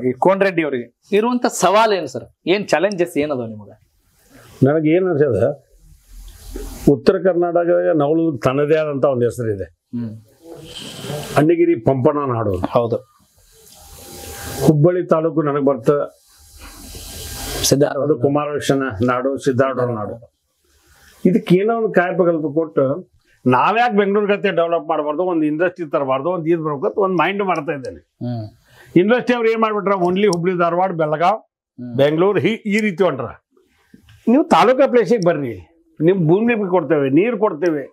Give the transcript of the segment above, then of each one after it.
ಈ ಕೋನ್ ರೆಡ್ಡಿ ಅವರಿಗೆ ಇರುವಂತ ಸವಾಲ್ ಏನು ಸರ್? ಏನ್ ಚಾಲೆಂಜಸ್ ಏನದ ನಿಮಗೆ? ನನಗೆ ಏನು ಅನ್ಸದ, ಉತ್ತರ ಕರ್ನಾಟಕ ನವಳು ತನ್ನದೇ ಆದಂತ ಒಂದು ಹೆಸರಿದೆ. ಅಣ್ಣಿಗಿರಿ ಪಂಪನ ನಾಡು. ಹೌದು. ಹುಬ್ಬಳ್ಳಿ ತಾಲೂಕು ನನಗೆ ಬರ್ತ ಅದು ಕುಮಾರಕೃಷ್ಣನ ನಾಡು, ಸಿದ್ಧಾರೂಢರ ನಾಡು. ಇದಕ್ಕೆ ಏನೋ ಒಂದು ಕಾಯಕಲ್ಪ ಕೊಟ್ಟು ನಾವ್ಯಾಕೆ ಬೆಂಗಳೂರು ಗತೆ ಡೆವಲಪ್ ಮಾಡಬಾರ್ದು, ಒಂದು ಇಂಡಸ್ಟ್ರಿ ತರಬಾರ್ದು, ಒಂದು ಇದು ಬರ್ಬೇಕು, ಒಂದು ಮೈಂಡ್ ಮಾಡ್ತಾ ಇದ್ದೇನೆ. ಇಂಡಸ್ಟ್ರಿ ಅವ್ರು ಏನ್ ಮಾಡ್ಬಿಟ್ರ, ಓನ್ಲಿ ಹುಬ್ಳಿ ಧಾರವಾಡ ಬೆಳಗಾವ್ ಬೆಂಗಳೂರು ಈ ರೀತಿ ಹೊಂಟ್ರ. ನೀವು ತಾಲೂಕಾ ಪ್ಲೇಸಿಗೆ ಬರ್ರಿ, ನಿಮ್ ಭೂಮಿ ಕೊಡ್ತೇವೆ, ನೀರು ಕೊಡ್ತೇವೆ.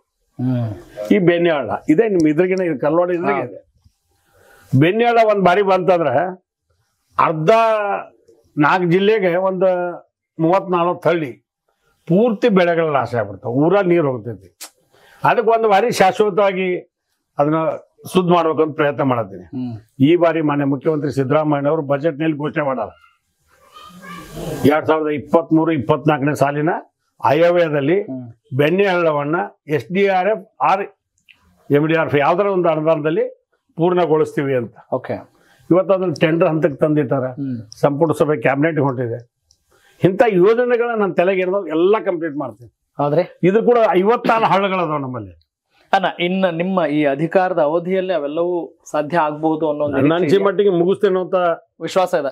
ಈ ಬೆನ್ನೆಹಳ್ಳ ಇದೆ ನಿಮ್ ಇದ್ರಿಗಿನ ಕಲ್ವಾಡ ಇದ್ರಿಗೆ ಬೆನ್ನೆಹಳ್ಳ ಒಂದ್ ಬಾರಿ ಬಂತಂದ್ರೆ ಅರ್ಧ 4 ಜಿಲ್ಲೆಗೆ ಒಂದು 30-40 ಹಳ್ಳಿ ಪೂರ್ತಿ ಬೆಳೆಗಳ ನಾಶ ಆಗ್ಬಿಡ್ತಾವ, ಊರ ನೀರು ಹೋಗ್ತೈತಿ. ಅದಕ್ಕೆ ಒಂದು ಬಾರಿ ಶಾಶ್ವತವಾಗಿ ಅದನ್ನ ಶುದ್ಧ ಮಾಡ್ಬೇಕಂತ ಪ್ರಯತ್ನ ಮಾಡತ್ತೀನಿ. ಈ ಬಾರಿ ಮಾನ್ಯ ಮುಖ್ಯಮಂತ್ರಿ ಸಿದ್ದರಾಮಯ್ಯ ಅವರು ಬಜೆಟ್ ನಲ್ಲಿ ಘೋಷಣೆ ಮಾಡಾರ, 2023-24 ಸಾಲಿನ ಆಯವ್ಯಯದಲ್ಲಿ ಬೆನ್ನೆಹಳ್ಳವನ್ನ SDRF ಆರ್ MDRF ಯಾವ್ದಾರ ಒಂದು ಅನುದಾನದಲ್ಲಿ ಪೂರ್ಣಗೊಳಿಸ್ತೀವಿ ಅಂತ. ಓಕೆ. ಇವತ್ತು ಅದನ್ನ ಟೆಂಡರ್ ಹಂತಕ್ಕೆ ತಂದಿಟ್ಟಾರ, ಸಂಪುಟ ಸಭೆ ಕ್ಯಾಬಿನೆಟ್ ಹೊಂಟಿದೆ. ಇಂಥ ಯೋಜನೆಗಳನ್ನ ನನ್ನ ತಲೆಗೆ ಏನಾದ್ರು ಎಲ್ಲ ಕಂಪ್ಲೀಟ್ ಮಾಡ್ತೀನಿ. ಆದ್ರೆ ಇದು ಕೂಡ 54 ಹಳ್ಳಗಳದಾವ ನಮ್ಮಲ್ಲಿ. ಅಣ್ಣ, ಇನ್ನು ನಿಮ್ಮ ಈ ಅಧಿಕಾರದ ಅವಧಿಯಲ್ಲಿ ಅವೆಲ್ಲವೂ ಸಾಧ್ಯ ಆಗ್ಬಹುದು ಅನ್ನೋ ನನ್ನ ಮಟ್ಟಿಗೆ ಮುಗಿಸ್ತೇನೆ ಅಂತ ವಿಶ್ವಾಸ ಇದೆ,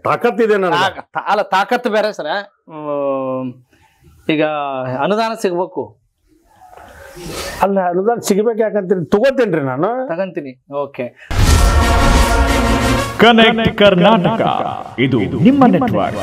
ತಾಕತ್ತಿದೆ. ಅಲ್ಲ, ತಾಕತ್ತು ಬೇರೆ ಸರ. ಈಗ ಅನುದಾನ ಸಿಗ್ಬೇಕು. ಅಲ್ಲ, ಅನುದಾನ ಸಿಗಬೇಕು ಯಾಕಂತೀನಿ, ತಗೋತೇನ್ರಿ, ನಾನು ತಗಂತೀನಿ. ಓಕೆ. ಕನೆಕ್ಟ್ ಕರ್ನಾಟಕ, ಇದು ನಿಮ್ಮ ನೆಟ್ವರ್ಕ್.